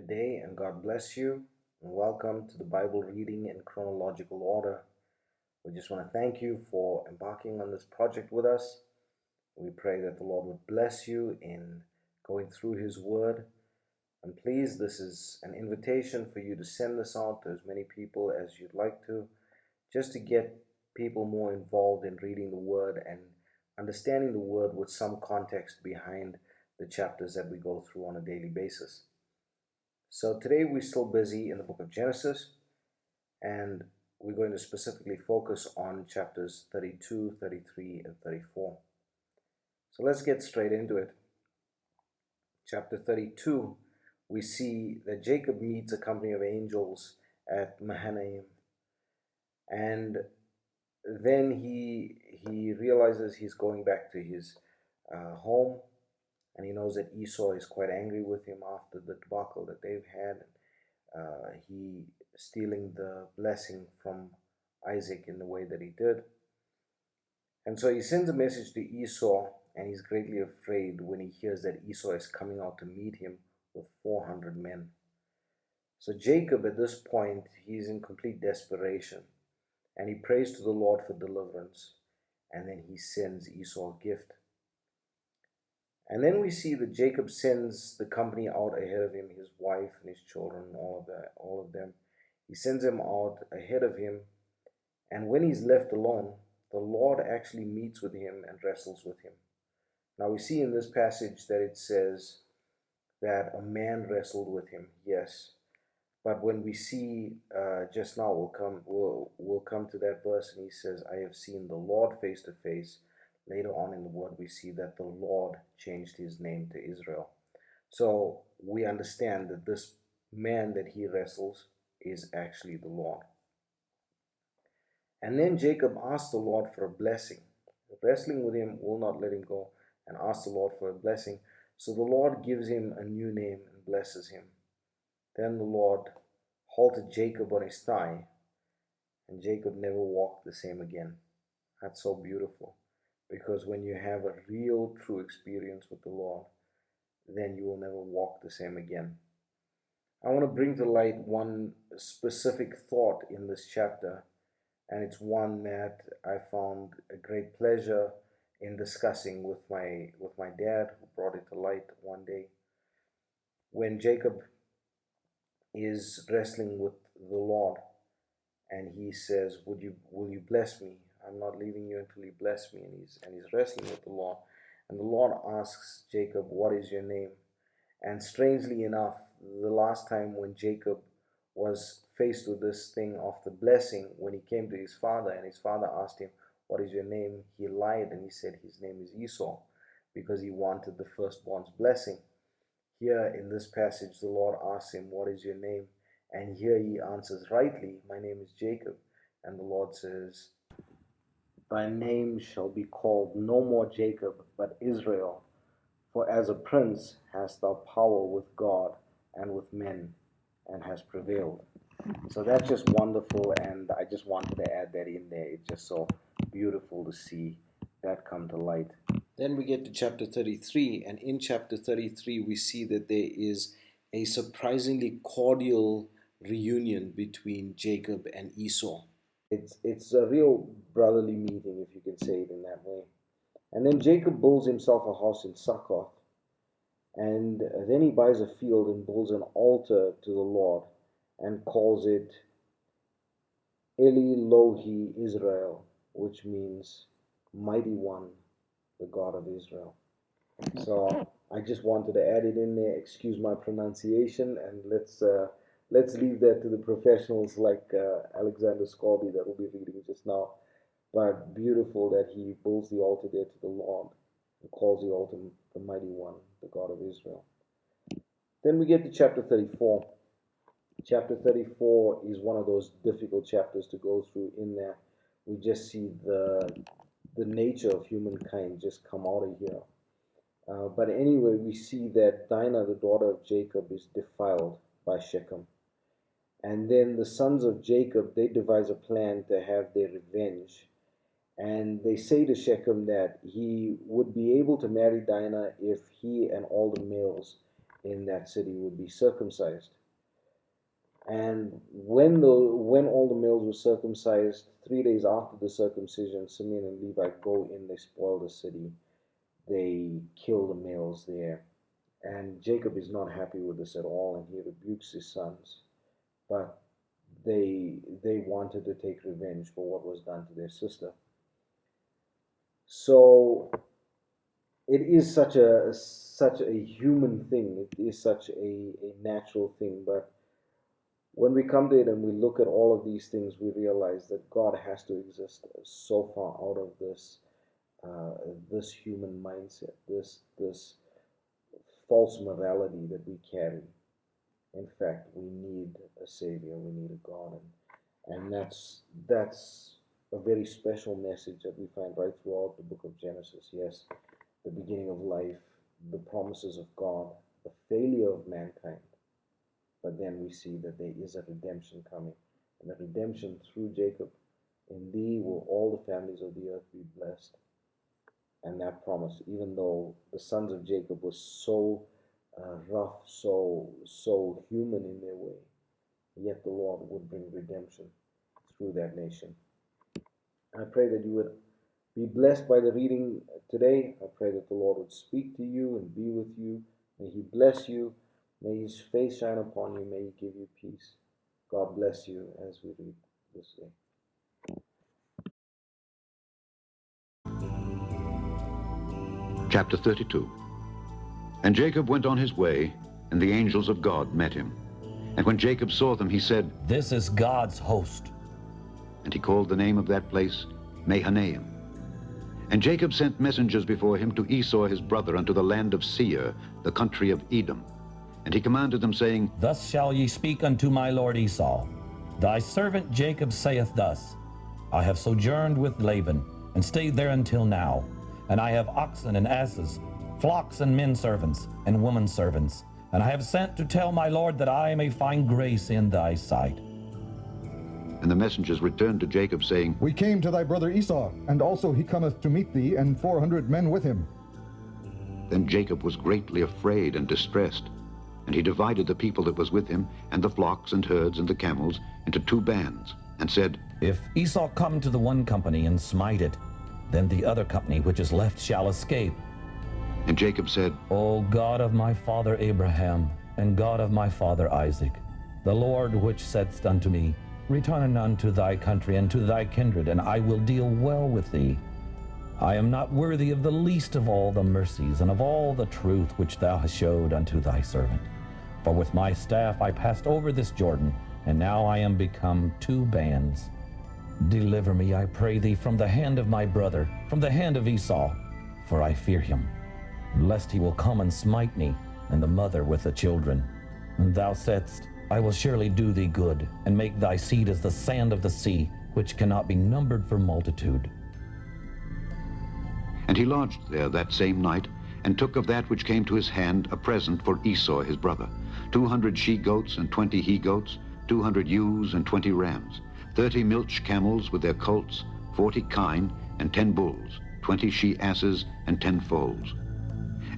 Good day and God bless you, and welcome to the Bible reading in chronological order. We just want to thank you for embarking on this project with us. We pray that the Lord would bless you in going through His Word. And please, this is an invitation for you to send this out to as many people as you'd like to, just to get people more involved in reading the Word and understanding the Word with some context behind the chapters that we go through on a daily basis. So today we're still busy in the book of Genesis, and we're going to specifically focus on chapters 32, 33, and 34. So let's get straight into it. Chapter 32, we see that Jacob meets a company of angels at Mahanaim, and then he realizes he's going back to his home. And he knows that Esau is quite angry with him after the debacle that they've had. He stealing the blessing from Isaac in the way that he did. And so he sends a message to Esau, and he's greatly afraid when he hears that Esau is coming out to meet him with 400 men. So Jacob, at this point, he's in complete desperation, and he prays to the Lord for deliverance, and then he sends Esau a gift. And then we see that Jacob sends the company out ahead of him, his wife and his children, all of them. He sends them out ahead of him. And when he's left alone, the Lord actually meets with him and wrestles with him. Now we see in this passage that it says that a man wrestled with him, yes. But when we see just now, we'll come to that verse, and he says, I have seen the Lord face to face. Later on in the word, we see that the Lord changed his name to Israel. So we understand that this man that he wrestles is actually the Lord. And then Jacob asked the Lord for a blessing. Wrestling with him will not let him go, and asked the Lord for a blessing. So the Lord gives him a new name and blesses him. Then the Lord halted Jacob on his thigh, and Jacob never walked the same again. That's so beautiful. Because when you have a real, true experience with the Lord, then you will never walk the same again. I want to bring to light one specific thought in this chapter, and it's one that I found a great pleasure in discussing with my dad, who brought it to light one day. When Jacob is wrestling with the Lord, and he says, will you bless me? I'm not leaving you until you bless me. And he's wrestling with the Lord. And the Lord asks Jacob, what is your name? And strangely enough, the last time when Jacob was faced with this thing of the blessing, when he came to his father and his father asked him, what is your name? He lied and he said his name is Esau, because he wanted the firstborn's blessing. Here in this passage, the Lord asks him, what is your name? And here he answers rightly, my name is Jacob. And the Lord says, thy name shall be called no more Jacob, but Israel. For as a prince hast thou power with God and with men, and has prevailed. So that's just wonderful, and I just wanted to add that in there. It's just so beautiful to see that come to light. Then we get to chapter 33, and in chapter 33 we see that there is a surprisingly cordial reunion between Jacob and Esau. It's a real brotherly meeting, if you can say it in that way. And then Jacob builds himself a house in Succoth, and then he buys a field and builds an altar to the Lord and calls it Eli Lohi Israel, which means Mighty One, the God of Israel. So I just wanted to add it in there. Excuse my pronunciation, and let's leave that to the professionals like Alexander Scourby that will be reading just now. But beautiful that he builds the altar there to the Lord and calls the altar the Mighty One, the God of Israel. Then we get to chapter 34. Chapter 34 is one of those difficult chapters to go through. In there, we just see the nature of humankind just come out of here. But anyway, we see that Dinah, the daughter of Jacob, is defiled by Shechem. And then the sons of Jacob, they devise a plan to have their revenge. And they say to Shechem that he would be able to marry Dinah if he and all the males in that city would be circumcised. And when all the males were circumcised, 3 days after the circumcision, Simeon and Levi go in, they spoil the city, they kill the males there. And Jacob is not happy with this at all, and he rebukes his sons. But they wanted to take revenge for what was done to their sister. So it is such a human thing. It is such a natural thing. But when we come to it and we look at all of these things, we realize that God has to exist so far out of this human mindset, this false morality that we carry. In fact, we need a Savior, we need a God, and that's a very special message that we find right throughout the book of Genesis. Yes, the beginning of life, the promises of God, the failure of mankind, but then we see that there is a redemption coming, and that redemption through Jacob. In thee will all the families of the earth be blessed. And that promise, even though the sons of Jacob were so rough, so human in their way, yet the Lord would bring redemption through that nation. I pray that you would be blessed by the reading today. I pray that the Lord would speak to you and be with you. May He bless you. May His face shine upon you. May He give you peace. God bless you as we read this day. Chapter 32. And Jacob went on his way, and the angels of God met him. And when Jacob saw them, he said, This is God's host. And he called the name of that place Mahanaim. And Jacob sent messengers before him to Esau his brother unto the land of Seir, the country of Edom. And he commanded them, saying, Thus shall ye speak unto my lord Esau. Thy servant Jacob saith thus, I have sojourned with Laban, and stayed there until now. And I have oxen and asses, flocks and men servants, and women servants. And I have sent to tell my lord that I may find grace in thy sight. And the messengers returned to Jacob, saying, We came to thy brother Esau, and also he cometh to meet thee, and 400 men with him. Then Jacob was greatly afraid and distressed. And he divided the people that was with him, and the flocks and herds and the camels, into 2 bands, and said, If Esau come to the one company and smite it, then the other company which is left shall escape. And Jacob said, O God of my father Abraham, and God of my father Isaac, the Lord which saidst unto me, Return unto thy country and to thy kindred, and I will deal well with thee. I am not worthy of the least of all the mercies and of all the truth which thou hast showed unto thy servant. For with my staff I passed over this Jordan, and now I am become 2 bands. Deliver me, I pray thee, from the hand of my brother, from the hand of Esau, for I fear him, lest he will come and smite me, and the mother with the children. And thou saidst, I will surely do thee good, and make thy seed as the sand of the sea, which cannot be numbered for multitude. And he lodged there that same night, and took of that which came to his hand a present for Esau his brother, 200 she-goats and 20 he-goats, 200 ewes and 20 rams, 30 milch camels with their colts, 40 kine, and 10 bulls, 20 she-asses, and 10 foals.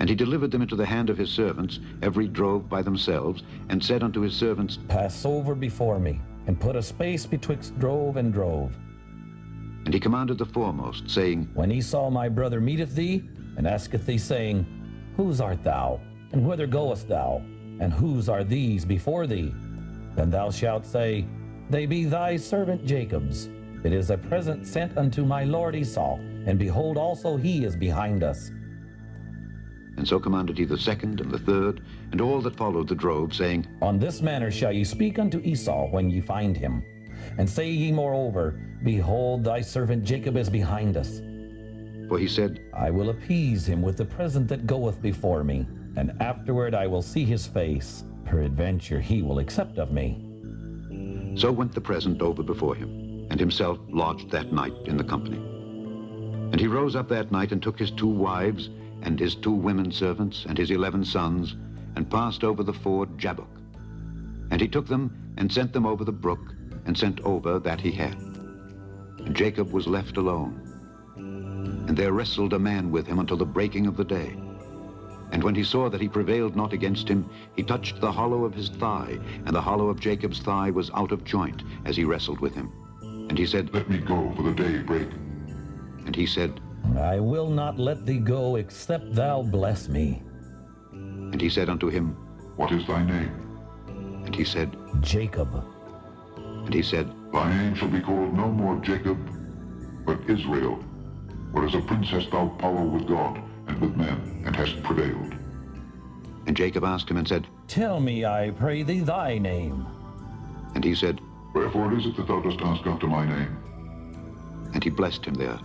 And he delivered them into the hand of his servants, every drove by themselves, and said unto his servants, Pass over before me, and put a space betwixt drove and drove. And he commanded the foremost, saying, When Esau my brother meeteth thee, and asketh thee, saying, Whose art thou, and whither goest thou, and whose are these before thee? Then thou shalt say, They be thy servant Jacob's. It is a present sent unto my lord Esau, and behold, also he is behind us. And so commanded he the second and the third, and all that followed the drove, saying, On this manner shall ye speak unto Esau when ye find him. And say ye moreover, Behold, thy servant Jacob is behind us. For he said, I will appease him with the present that goeth before me, and afterward I will see his face. Peradventure he will accept of me. So went the present over before him, and himself lodged that night in the company. And he rose up that night, and took his 2 wives, and his 2 women servants, and his 11 sons, and passed over the ford Jabbok. And he took them, and sent them over the brook, and sent over that he had. And Jacob was left alone. And there wrestled a man with him until the breaking of the day. And when he saw that he prevailed not against him, he touched the hollow of his thigh, and the hollow of Jacob's thigh was out of joint, as he wrestled with him. And he said, Let me go, for the day break. And he said, I will not let thee go, except thou bless me. And he said unto him, What is thy name? And he said, Jacob. And he said, Thy name shall be called no more Jacob, but Israel. For as a prince hast thou power with God and with men, and hast prevailed. And Jacob asked him and said, Tell me, I pray thee, thy name. And he said, Wherefore is it that thou dost ask after my name? And he blessed him there.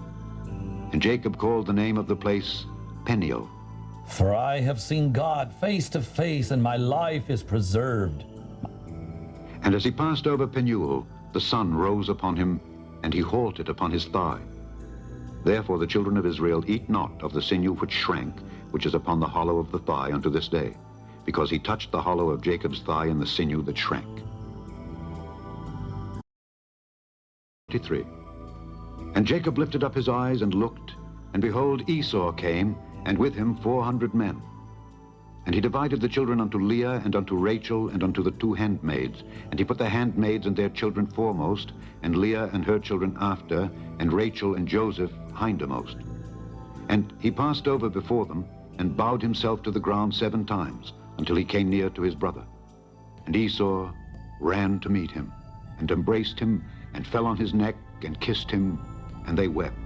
And Jacob called the name of the place Peniel. For I have seen God face to face, and my life is preserved. And as he passed over Penuel, the sun rose upon him, and he halted upon his thigh. Therefore the children of Israel eat not of the sinew which shrank, which is upon the hollow of the thigh unto this day, because he touched the hollow of Jacob's thigh in the sinew that shrank. 23. And Jacob lifted up his eyes and looked, and behold, Esau came, and with him 400 men. And he divided the children unto Leah, and unto Rachel, and unto the 2 handmaids. And he put the handmaids and their children foremost, and Leah and her children after, and Rachel and Joseph hindermost. And he passed over before them, and bowed himself to the ground 7 times, until he came near to his brother. And Esau ran to meet him, and embraced him, and fell on his neck, and kissed him, and they wept.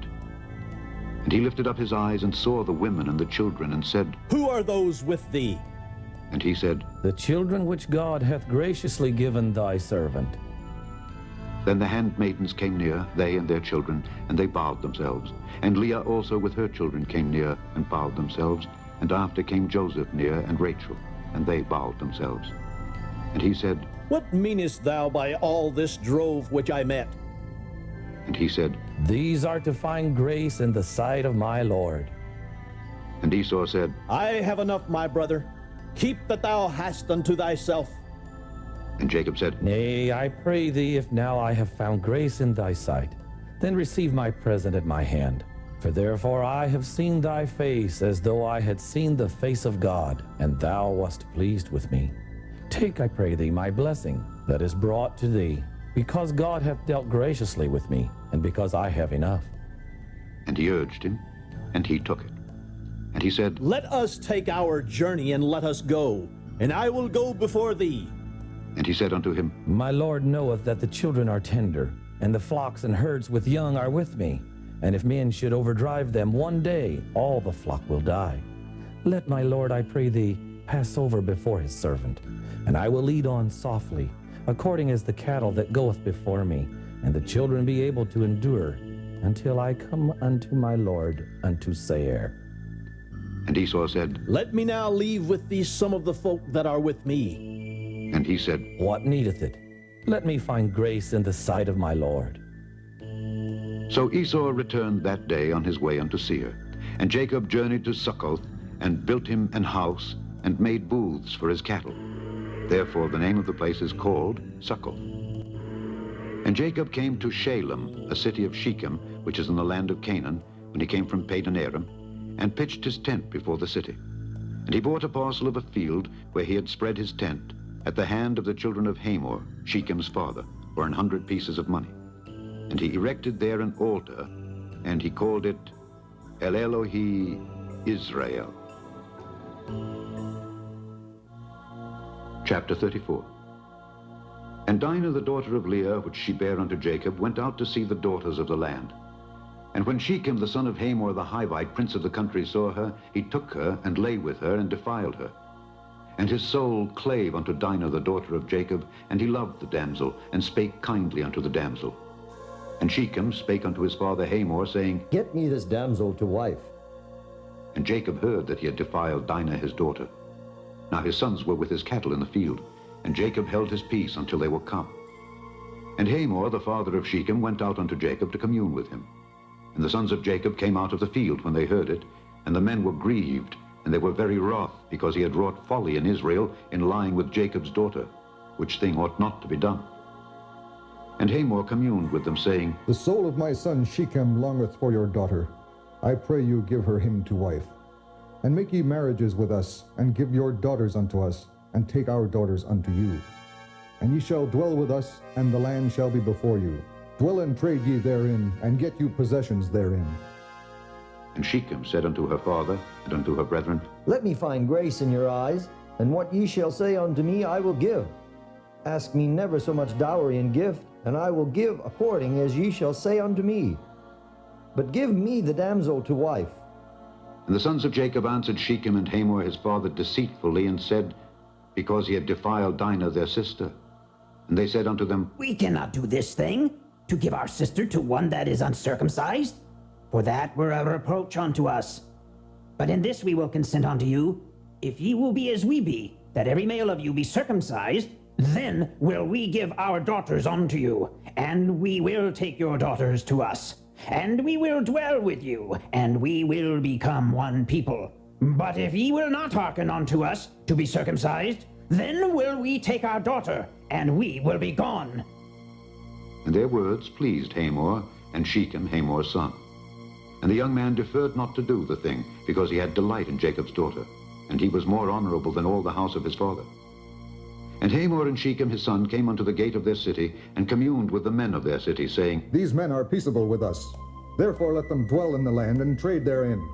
And he lifted up his eyes, and saw the women and the children, and said, Who are those with thee? And he said, The children which God hath graciously given thy servant. Then the handmaidens came near, they and their children, and they bowed themselves. And Leah also with her children came near, and bowed themselves. And after came Joseph near, and Rachel, and they bowed themselves. And he said, What meanest thou by all this drove which I met? And he said, These are to find grace in the sight of my Lord. And Esau said, I have enough, my brother. Keep that thou hast unto thyself. And Jacob said, Nay, I pray thee, if now I have found grace in thy sight, then receive my present at my hand. For therefore I have seen thy face, as though I had seen the face of God, and thou wast pleased with me. Take, I pray thee, my blessing that is brought to thee, because God hath dealt graciously with me, and because I have enough. And he urged him, and he took it. And he said, Let us take our journey, and let us go, and I will go before thee. And he said unto him, My Lord knoweth that the children are tender, and the flocks and herds with young are with me. And if men should overdrive them one day, all the flock will die. Let my Lord, I pray thee, pass over before his servant, and I will lead on softly, according as the cattle that goeth before me, and the children be able to endure, until I come unto my Lord unto Seir. And Esau said, Let me now leave with thee some of the folk that are with me. And he said, What needeth it? Let me find grace in the sight of my Lord. So Esau returned that day on his way unto Seir. And Jacob journeyed to Succoth, and built him an house, and made booths for his cattle. Therefore the name of the place is called Succoth. And Jacob came to Shalem, a city of Shechem, which is in the land of Canaan, when he came from Padan Aram, and pitched his tent before the city. And he bought a parcel of a field where he had spread his tent, at the hand of the children of Hamor, Shechem's father, for 100 pieces of money. And he erected there an altar, and he called it El Elohi Israel. Chapter 34. And Dinah the daughter of Leah, which she bare unto Jacob, went out to see the daughters of the land. And when Shechem the son of Hamor the Hivite, prince of the country, saw her, he took her, and lay with her, and defiled her. And his soul clave unto Dinah the daughter of Jacob, and he loved the damsel, and spake kindly unto the damsel. And Shechem spake unto his father Hamor, saying, Get me this damsel to wife. And Jacob heard that he had defiled Dinah his daughter. Now his sons were with his cattle in the field, and Jacob held his peace until they were come. And Hamor the father of Shechem went out unto Jacob to commune with him. And the sons of Jacob came out of the field when they heard it, and the men were grieved, and they were very wroth, because he had wrought folly in Israel in lying with Jacob's daughter, which thing ought not to be done. And Hamor communed with them, saying, The soul of my son Shechem longeth for your daughter. I pray you give her him to wife. And make ye marriages with us, and give your daughters unto us, and take our daughters unto you. And ye shall dwell with us, and the land shall be before you. Dwell and trade ye therein, and get you possessions therein. And Shechem said unto her father and unto her brethren, Let me find grace in your eyes, and what ye shall say unto me I will give. Ask me never so much dowry and gift, and I will give according as ye shall say unto me. But give me the damsel to wife. And the sons of Jacob answered Shechem and Hamor his father deceitfully, and said, Because he had defiled Dinah their sister. And they said unto them, We cannot do this thing, to give our sister to one that is uncircumcised, for that were a reproach unto us. But in this we will consent unto you, if ye will be as we be, that every male of you be circumcised, then will we give our daughters unto you, and we will take your daughters to us, and we will dwell with you, and we will become one people. But if ye will not hearken unto us to be circumcised, then will we take our daughter, and we will be gone. And their words pleased Hamor and Shechem, Hamor's son. And the young man deferred not to do the thing, because he had delight in Jacob's daughter, and he was more honorable than all the house of his father. And Hamor and Shechem his son came unto the gate of their city, and communed with the men of their city, saying, These men are peaceable with us. Therefore let them dwell in the land, and trade therein.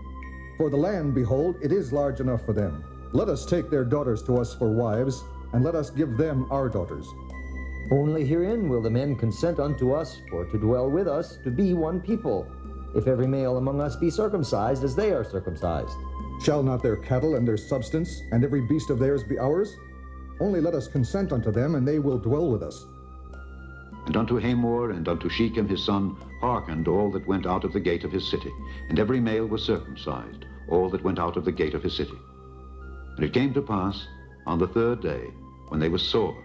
For the land, behold, it is large enough for them. Let us take their daughters to us for wives, and let us give them our daughters. Only herein will the men consent unto us, for to dwell with us, to be one people, if every male among us be circumcised as they are circumcised. Shall not their cattle and their substance, and every beast of theirs be ours? Only let us consent unto them, and they will dwell with us. And unto Hamor and unto Shechem his son hearkened all that went out of the gate of his city, and every male was circumcised, all that went out of the gate of his city. And it came to pass, on the third day, when they were sore,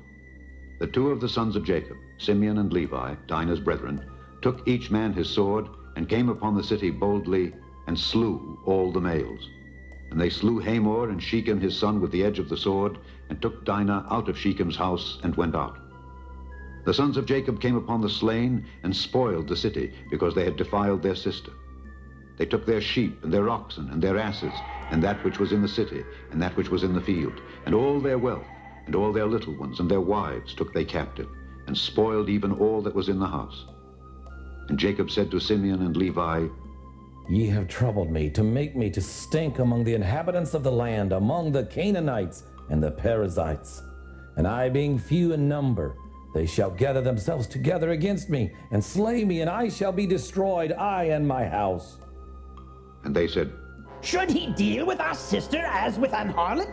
that two of the sons of Jacob, Simeon and Levi, Dinah's brethren, took each man his sword, and came upon the city boldly, and slew all the males. And they slew Hamor and Shechem his son with the edge of the sword, and took Dinah out of Shechem's house, and went out. The sons of Jacob came upon the slain, and spoiled the city, because they had defiled their sister. They took their sheep, and their oxen, and their asses, and that which was in the city, and that which was in the field, and all their wealth, and all their little ones, and their wives took they captive, and spoiled even all that was in the house. And Jacob said to Simeon and Levi, Ye have troubled me to make me to stink among the inhabitants of the land, among the Canaanites and the Perizzites. And I being few in number, they shall gather themselves together against me, and slay me, and I shall be destroyed, I and my house. And they said, Should he deal with our sister as with an harlot?